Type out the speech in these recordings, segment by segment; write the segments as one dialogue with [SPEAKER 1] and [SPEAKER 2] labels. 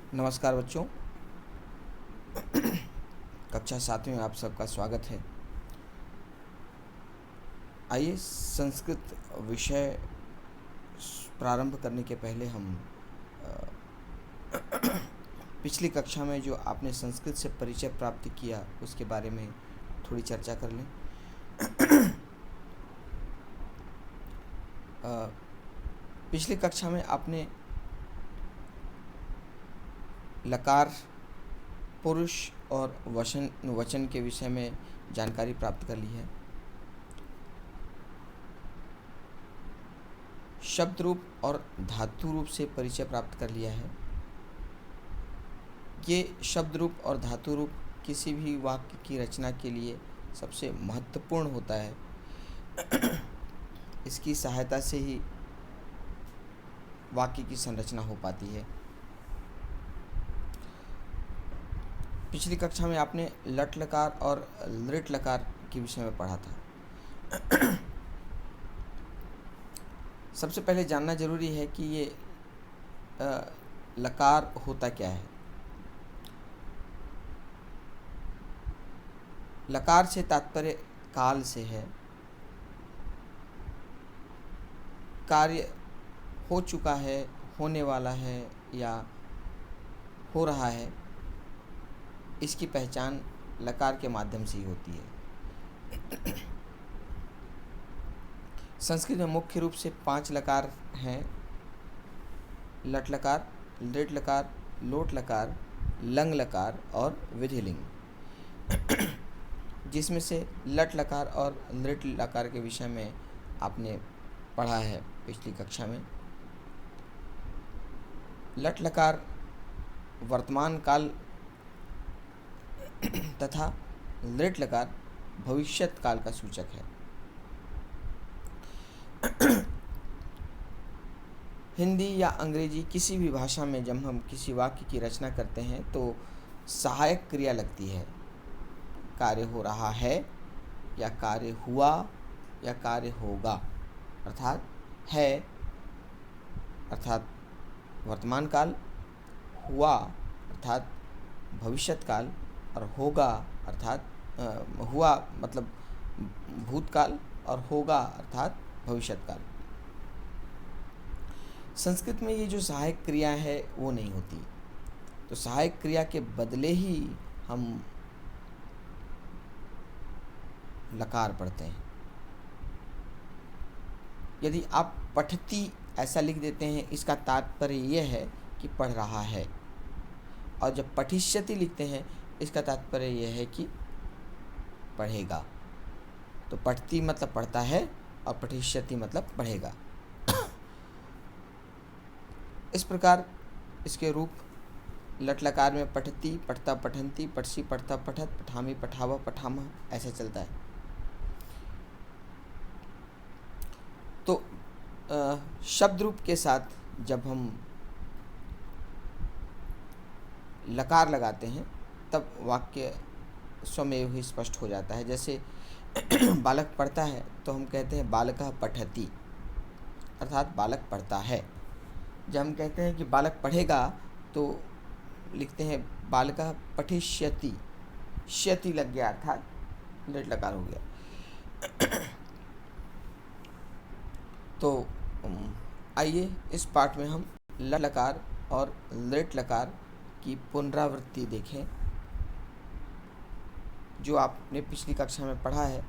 [SPEAKER 1] नमस्कार बच्चों। कक्षा 7 में आप सबका स्वागत है। आइए संस्कृत विषय प्रारंभ करने के पहले हम पिछली कक्षा में जो आपने संस्कृत से परिचय प्राप्त किया उसके बारे में थोड़ी चर्चा कर लें। पिछली कक्षा में आपने लकार, पुरुष और वचन के विषय में जानकारी प्राप्त कर ली है। शब्द रूप और धातु रूप से परिचय प्राप्त कर लिया है। ये शब्द रूप और धातु रूप किसी भी वाक्य की रचना के लिए सबसे महत्वपूर्ण होता है। इसकी सहायता से ही वाक्य की संरचना हो पाती है। पिछली कक्षा में आपने लट लकार और लृट लकार के विषय में पढ़ा था। सबसे पहले जानना जरूरी है कि ये लकार होता क्या है। लकार से तात्पर्य काल से है। कार्य हो चुका है, होने वाला है या हो रहा है, इसकी पहचान लकार के माध्यम से ही होती है। संस्कृत में मुख्य रूप से 5 लकार हैं: लट लकार, लृट लकार, लोट लकार, लंग लकार और विधिलिंग। जिसमें से लट लकार और लृट लकार के विषय में आपने पढ़ा है पिछली कक्षा में। लट लकार वर्तमान काल तथा लृट लकार भविष्यत काल का सूचक है। हिंदी या अंग्रेजी किसी भी भाषा में जब हम किसी वाक्य की रचना करते हैं तो सहायक क्रिया लगती है। कार्य हो रहा है या कार्य हुआ या कार्य होगा, अर्थात है अर्थात वर्तमान काल, हुआ अर्थात भविष्यत काल और होगा अर्थात हुआ मतलब भूतकाल और होगा अर्थात भविष्यत काल। संस्कृत में ये जो सहायक क्रिया है वो नहीं होती, तो सहायक क्रिया के बदले ही हम लकार पढ़ते हैं। यदि आप पठती ऐसा लिख देते हैं, इसका तात्पर्य यह है कि पढ़ रहा है, और जब पठिष्यति लिखते हैं इसका तात्पर्य यह है कि पढ़ेगा। तो पठती मतलब पढ़ता है और पठिष्यति मतलब पढ़ेगा। इस प्रकार इसके रूप लट लकार में पठती, पढ़ता, पठंती, पठसी, पढ़ता, पठत, पठामी, पठावा, पठामा ऐसा चलता है। तो शब्द रूप के साथ जब हम लकार लगाते हैं तब वाक्य स्वमेव ही स्पष्ट हो जाता है। जैसे बालक पढ़ता है तो हम कहते हैं बालकः पठति, अर्थात बालक पढ़ता है। जब हम कहते हैं कि बालक पढ़ेगा तो लिखते हैं बालकः पठिष्यति, श्यति लग गया अर्थात लट लकार हो गया। तो आइए इस पाठ में हम लट लकार और लृट लकार की पुनरावृत्ति देखें। जो आपने पिछली कक्षा में पढ़ा है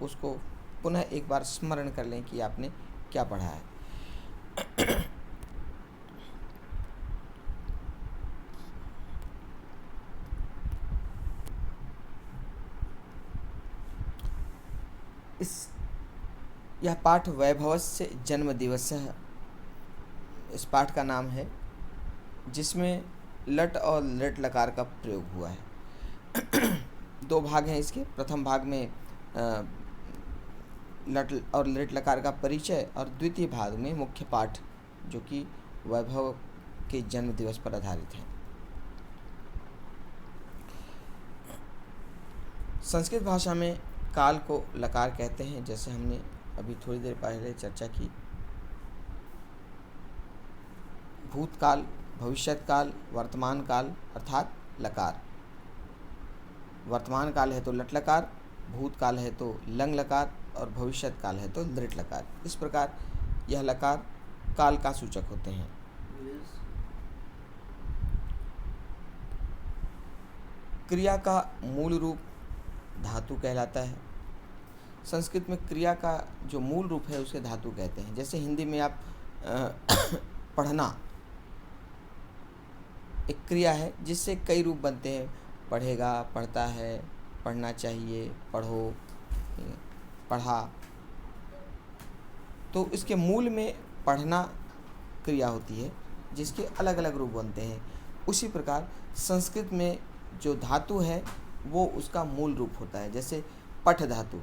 [SPEAKER 1] उसको पुनः एक बार स्मरण कर लें कि आपने क्या पढ़ा है। यह पाठ वैभवस्य जन्म दिवसः इस पाठ का नाम है, जिसमें लट और लृट लकार का प्रयोग हुआ है। 2 भाग हैं इसके। प्रथम भाग में लट और लृट लकार का परिचय और द्वितीय भाग में मुख्य पाठ जो कि वैभव के जन्म दिवस पर आधारित है। संस्कृत भाषा में काल को लकार कहते हैं, जैसे हमने अभी थोड़ी देर पहले चर्चा की। भूतकाल भविष्यत काल, वर्तमान काल अर्थात लकार। वर्तमान काल है तो लट लकार, भूतकाल है तो लंग लकार और भविष्यत काल है तो दृढ़ लकार। इस प्रकार यह लकार काल का सूचक होते हैं। क्रिया का मूल रूप धातु कहलाता है। संस्कृत में क्रिया का जो मूल रूप है उसे धातु कहते हैं। जैसे हिंदी में आप पढ़ना एक क्रिया है जिससे कई रूप बनते हैं। पढ़ेगा, पढ़ता है, पढ़ना चाहिए, पढ़ो, पढ़ा। तो इसके मूल में पढ़ना क्रिया होती है जिसके अलग अलग रूप बनते हैं। उसी प्रकार संस्कृत में जो धातु है वो उसका मूल रूप होता है। जैसे पठ धातु,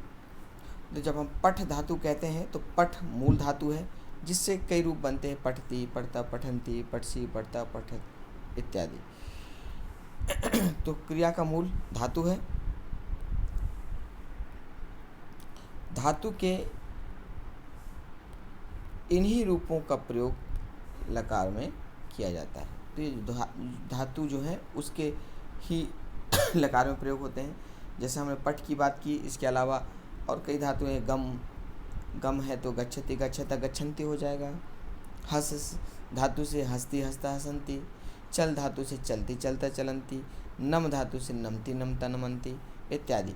[SPEAKER 1] तो जब हम पठ धातु कहते हैं तो पठ मूल धातु है जिससे कई रूप बनते हैं। पठती, पढ़ता, पठंती, पठसी, पढ़ता, पठत इत्यादि। तो क्रिया का मूल धातु है। धातु के इन्हीं रूपों का प्रयोग लकार में किया जाता है। तो ये धातु जो है उसके ही लकार में प्रयोग होते हैं। जैसे हमने पठ की बात की, इसके अलावा और कई धातु हैं। गम, गम है तो गच्छति, गच्छता, गच्छन्ति हो जाएगा। हस धातु से हस्ती, हस्ता, हसंती। चल धातु से चलती, चलता, चलंती। नम धातु से नमती, नमता, नमंती इत्यादि।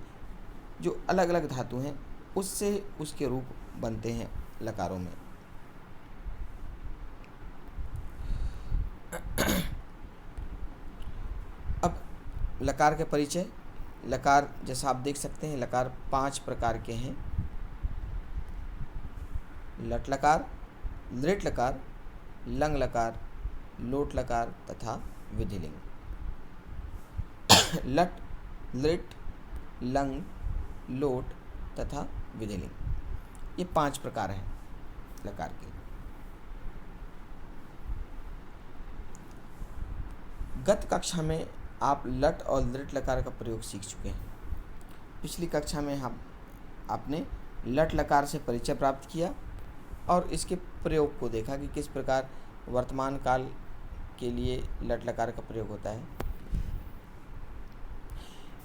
[SPEAKER 1] जो अलग अलग धातु हैं उससे उसके रूप बनते हैं लकारों में। अब लकार के परिचय। लकार जैसा आप देख सकते हैं, लकार 5 प्रकार के हैं। लट लकार, लृट लकार, लंग लकार, लोट लकार तथा विधिलिंग। लट, लृट, लंग, लोट तथा विधिलिंग, ये 5 प्रकार हैं लकार के। गत कक्षा में आप लट और लृट लकार का प्रयोग सीख चुके हैं। पिछली कक्षा में आपने लट लकार से परिचय प्राप्त किया और इसके प्रयोग को देखा कि किस प्रकार वर्तमान काल के लिए लट लकार का प्रयोग होता है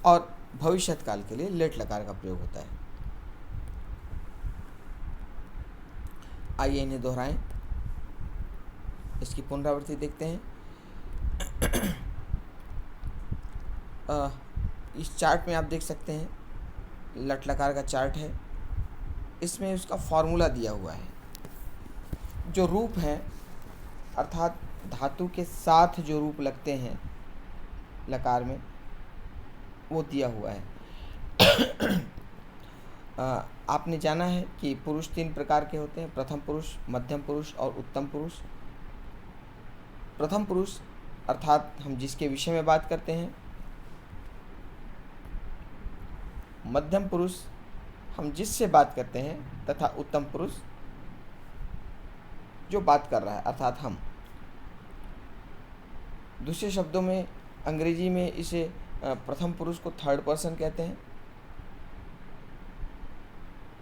[SPEAKER 1] और भविष्यत काल के लिए लट लकार का प्रयोग होता है। आइए इन्हें दोहराएं, इसकी पुनरावृत्ति देखते हैं। इस चार्ट में आप देख सकते हैं लट लकार का चार्ट है। इसमें उसका फॉर्मूला दिया हुआ है। जो रूप है अर्थात धातु के साथ जो रूप लगते हैं लकार में वो दिया हुआ है। आपने जाना है कि पुरुष 3 प्रकार के होते हैं, प्रथम पुरुष, मध्यम पुरुष और उत्तम पुरुष। प्रथम पुरुष अर्थात हम जिसके विषय में बात करते हैं। मध्यम पुरुष हम जिससे बात करते हैं तथा उत्तम पुरुष जो बात कर रहा है अर्थात हम। दूसरे शब्दों में अंग्रेजी में इसे प्रथम पुरुष को थर्ड पर्सन कहते हैं।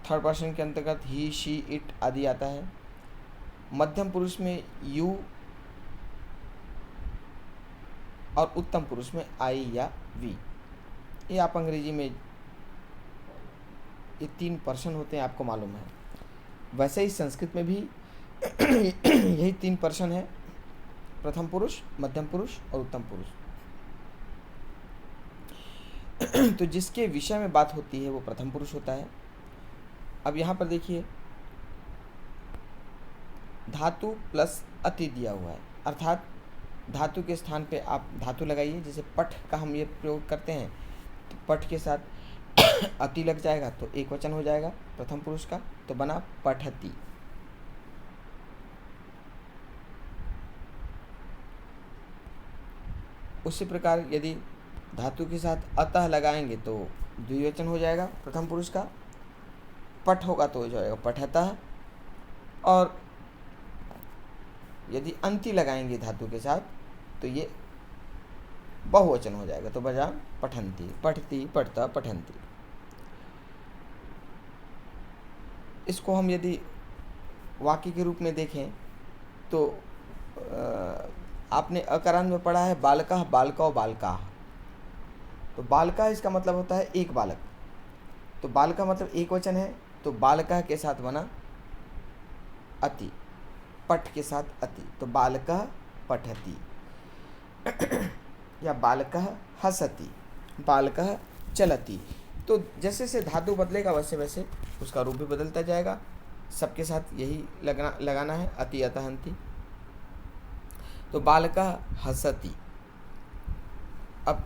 [SPEAKER 1] थर्ड पर्सन के अंतर्गत ही, शी, इट आदि आता है। मध्यम पुरुष में यू और उत्तम पुरुष में आई या वी। ये आप अंग्रेजी में ये 3 पर्सन होते हैं, आपको मालूम है। वैसे ही संस्कृत में भी यही 3 पर्सन है, प्रथम पुरुष, मध्यम पुरुष और उत्तम पुरुष। तो जिसके विषय में बात होती है वो प्रथम पुरुष होता है। अब यहाँ पर देखिए धातु प्लस अति दिया हुआ है, अर्थात धातु के स्थान पे आप धातु लगाइए। जैसे पठ का हम ये प्रयोग करते हैं तो पठ के साथ अति लग जाएगा तो एक वचन हो जाएगा प्रथम पुरुष का, तो बना पठती। उसी प्रकार यदि धातु के साथ अतः लगाएंगे तो द्विवचन हो जाएगा प्रथम पुरुष का। पठ होगा तो हो जाएगा पठतः, और यदि अंति लगाएंगे धातु के साथ तो ये बहुवचन हो जाएगा, तो बजा पठंती, पठती, पढ़ता, पठंती। इसको हम यदि वाक्य के रूप में देखें तो आपने अकारांत में पढ़ा है बालकः बालकौ बालकाः। तो बालका इसका मतलब होता है एक बालक, तो बालका मतलब एक वचन है, तो बालकः के साथ बना अति, पठ के साथ अति, तो बालकः पठति या बालकः हसति, बालकः चलति। तो जैसे जैसे धातु बदलेगा वैसे वैसे उसका रूप भी बदलता जाएगा। सबके साथ यही लगाना है, अति अतः हंति। तो बालकः हसति। अब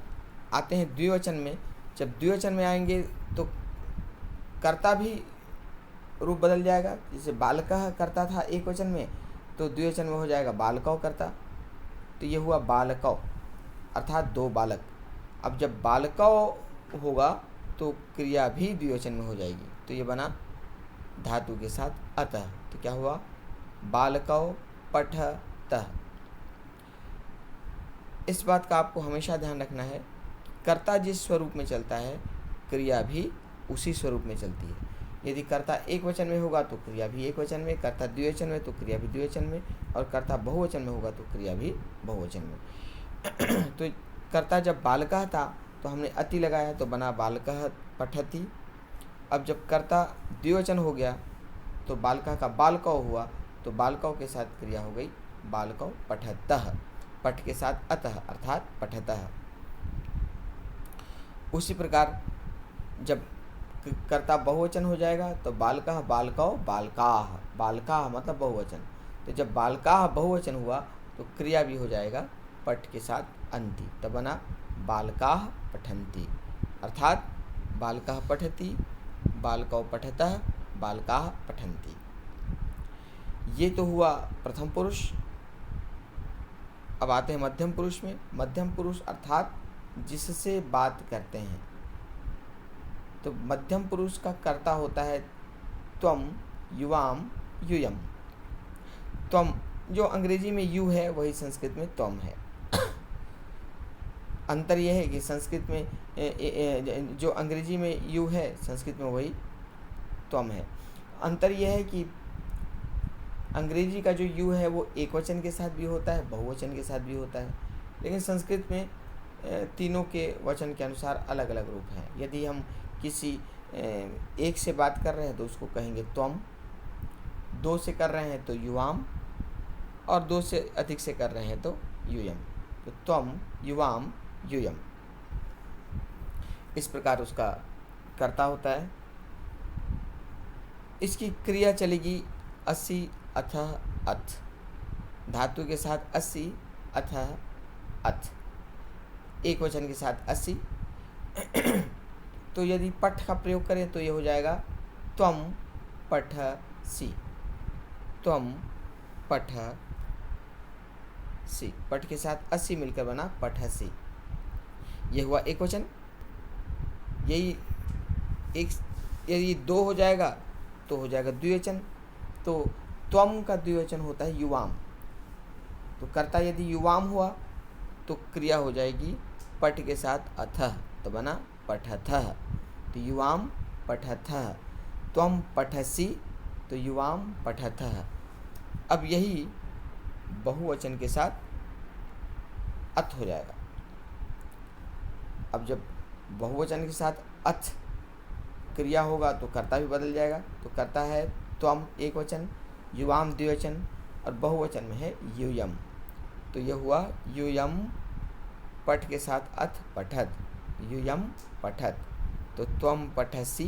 [SPEAKER 1] आते हैं द्विवचन में। जब द्विवचन में आएंगे तो कर्ता भी रूप बदल जाएगा। जैसे बालकः कर्ता था एक वचन में, तो द्विवचन में हो जाएगा बालकौ कर्ता। तो ये हुआ बालकौ अर्थात दो बालक। अब जब बालकौ होगा तो क्रिया भी द्विवचन में हो जाएगी, तो ये बना धातु के साथ अतः। तो क्या हुआ, बालकौ पठतः। इस बात का आपको हमेशा ध्यान रखना है, कर्ता जिस स्वरूप में चलता है क्रिया भी उसी स्वरूप में चलती है। यदि कर्ता एक वचन में होगा तो क्रिया भी एक वचन में, कर्ता द्विवचन में तो क्रिया भी द्विवचन में, और कर्ता बहुवचन में होगा तो क्रिया भी बहुवचन में। तो कर्ता जब बालकः था तो हमने अति लगाया तो बना बालकः पठति। अब जब कर्ता द्विवचन हो गया तो बालकः का बालकौ हुआ, तो बालकौ के साथ क्रिया हो गई बालकौ पठतः, पठ के साथ अतः अर्थात पठतः। उसी प्रकार जब कर्ता बहुवचन हो जाएगा तो बालकः बालकौ बालकाः, बालकाः मतलब बहुवचन। तो जब बालकाः बहुवचन हुआ तो क्रिया भी हो जाएगा पठ के साथ अंति, तब बना बालकाः पठन्ति अर्थात बालकः पठति, बालकौ पठतः, बालकाः पठन्ति। ये तो हुआ प्रथम पुरुष। अब आते हैं मध्यम पुरुष में। मध्यम पुरुष अर्थात जिससे बात करते हैं। तो मध्यम पुरुष का कर्ता होता है त्वम, युवाम, यूयम। त्वम जो अंग्रेजी में यू है वही संस्कृत में त्वम है। अंतर यह है कि संस्कृत में जो अंग्रेजी में यू है संस्कृत में वही त्वम है। अंतर यह है कि अंग्रेजी का जो यू है वो एक वचन के साथ भी होता है, बहुवचन के साथ भी होता है, लेकिन संस्कृत में तीनों के वचन के अनुसार अलग अलग रूप हैं। यदि हम किसी एक से बात कर रहे हैं तो उसको कहेंगे त्वम, दो से कर रहे हैं तो युवाम, और दो से अधिक से कर रहे हैं तो यूयम। तो त्वम, युवाम, यूयम, इस प्रकार उसका कर्ता होता है। इसकी क्रिया चलेगी असि अथः अथ, धातु के साथ असि अथः अथ, एक वचन के साथ असि। तो यदि पठ का प्रयोग करें तो ये हो जाएगा त्वम पठसि, त्वम पठसि, पठ के साथ असि मिलकर बना पठसि। ये हुआ एक वचन। यही एक यदि दो हो जाएगा तो हो जाएगा द्विवचन। तो त्वम का द्विवचन होता है युवाम। तो कर्ता यदि युवाम हुआ तो क्रिया हो जाएगी पठ के साथ अथः, तो बना पठथः। तो युवाम पठथः, त्वम पठसि, तो युवाम पठथः। अब यही बहुवचन के साथ अथ हो जाएगा। अब जब बहुवचन के साथ अथ क्रिया होगा तो कर्ता भी बदल जाएगा। तो कर्ता है त्वम एक वचन, युवाम द्विवचन, और बहुवचन में है यूयम। तो यह हुआ यूयम पठ के साथ अथ पठत, यूयम पठत। तो त्वम पठसि,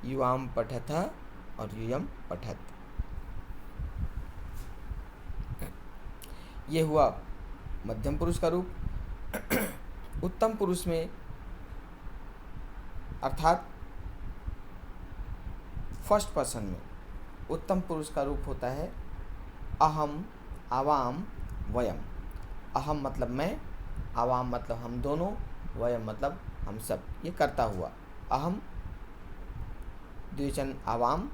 [SPEAKER 1] युवाम पठतः और यूयम पठत। ये हुआ मध्यम पुरुष का रूप। उत्तम पुरुष में अर्थात फर्स्ट पर्सन में उत्तम पुरुष का रूप होता है अहम, आवाम, वयम। अहम मतलब मैं, आवाम मतलब हम दोनों, वयम मतलब हम सब। ये कर्ता हुआ अहम, द्विवचन आवाम,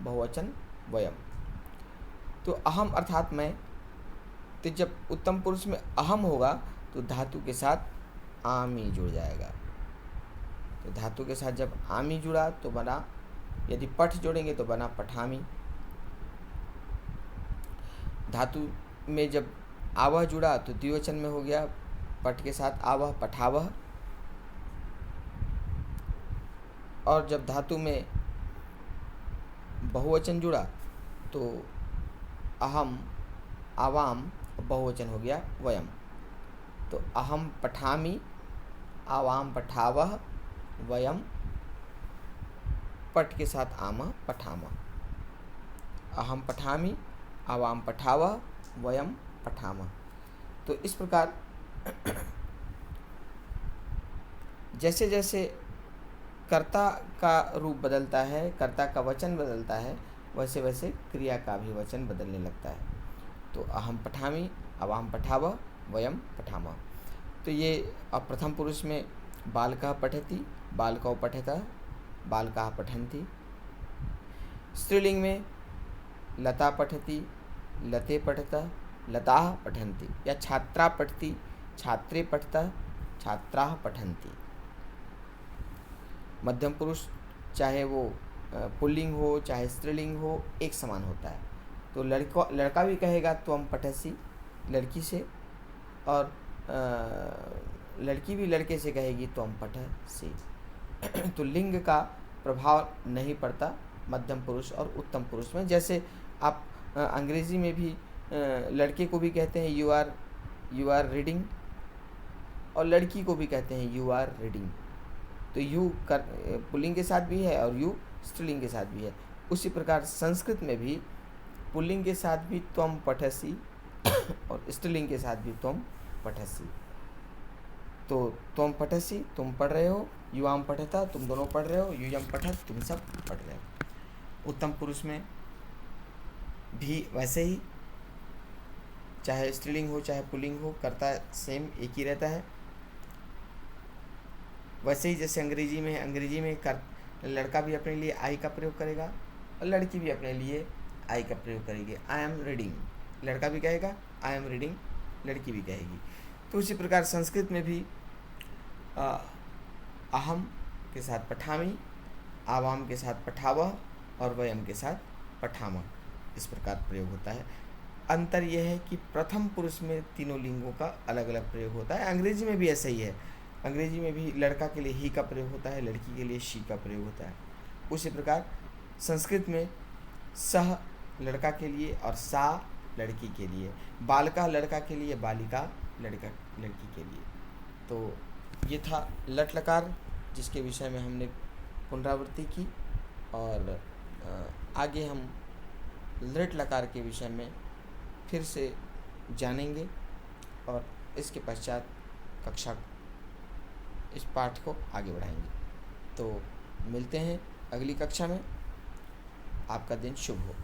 [SPEAKER 1] बहुवचन वयम। तो अहम अर्थात मैं। तो जब उत्तम पुरुष में अहम होगा तो धातु के साथ आमी जुड़ जाएगा। तो धातु के साथ जब आमी जुड़ा तो बना, यदि पठ जोड़ेंगे तो बना पठामी। धातु में जब आवह जुड़ा तो द्विवचन में हो गया, पट के साथ आवह, पठावह। और जब धातु में बहुवचन जुड़ा तो अहम, आवाम, बहुवचन हो गया वयम। तो अहम पठामि, आवाम पठावह, वयम, पट के साथ आमः, पठामः। अहम पठामि, आवाम पठावह, वयम पठामः। तो इस प्रकार जैसे जैसे कर्ता का रूप बदलता है, कर्ता का वचन बदलता है, वैसे वैसे क्रिया का भी वचन बदलने लगता है। तो अहम पठामि, आवाम पठावह, वयम पठामः। तो ये अब प्रथम पुरुष में बालकः पठति, बालकौ पठतः, बालकाः पठन्ति। स्त्रीलिंग में लता पठति, लते पठतः, लताः पठन्ति। या छात्रा पठति, छात्रे पठतः, छात्राः पठन्ति। मध्यम पुरुष चाहे वो पुल्लिंग हो चाहे स्त्रीलिंग हो, एक समान होता है। तो लड़का भी कहेगा त्वम पठसि लड़की से, और लड़की भी लड़के से कहेगी त्वम पठसि। तो लिंग का प्रभाव नहीं पड़ता मध्यम पुरुष और उत्तम पुरुष में। जैसे आप अंग्रेज़ी में भी लड़के को भी कहते हैं यू आर रीडिंग, और लड़की को भी कहते हैं यू आर रीडिंग। तो यू पुल्लिंग के साथ भी है और यू स्त्रीलिंग के साथ भी है। उसी प्रकार संस्कृत में भी पुल्लिंग के साथ भी त्वम पठसि और स्त्रीलिंग के साथ भी त्वम पठसि। तो त्वम पठसि तुम पढ़ रहे हो, युवाम पठता तुम दोनों पढ़ रहे हो, यूयम पठत तुम सब पढ़ रहे हो। उत्तम पुरुष में भी वैसे ही, चाहे स्त्रीलिंग हो चाहे पुल्लिंग हो, कर्ता सेम एक ही रहता है। वैसे ही जैसे अंग्रेजी में लड़का भी अपने लिए आई का प्रयोग करेगा और लड़की भी अपने लिए आई का प्रयोग करेगी। आई एम रीडिंग, लड़का भी कहेगा आई एम रीडिंग, लड़की भी कहेगी। तो उसी प्रकार संस्कृत में भी अहम के साथ पठामि, आवाम के साथ पठावह और वयम के साथ पठामः, इस प्रकार प्रयोग होता है। अंतर यह है कि प्रथम पुरुष में तीनों लिंगों का अलग अलग प्रयोग होता है। अंग्रेजी में भी ऐसा ही है। अंग्रेजी में भी लड़का के लिए ही का प्रयोग होता है, लड़की के लिए शी का प्रयोग होता है। उसी प्रकार संस्कृत में सह लड़का के लिए और सा लड़की के लिए, बालका लड़का के लिए, बालिका लड़की के लिए। तो ये था लट लकार, जिसके विषय में हमने पुनरावृत्ति की, और आगे हम लृट लकार के विषय में फिर से जानेंगे और इसके पश्चात इस पाठ को आगे बढ़ाएंगे। तो मिलते हैं अगली कक्षा में। आपका दिन शुभ हो।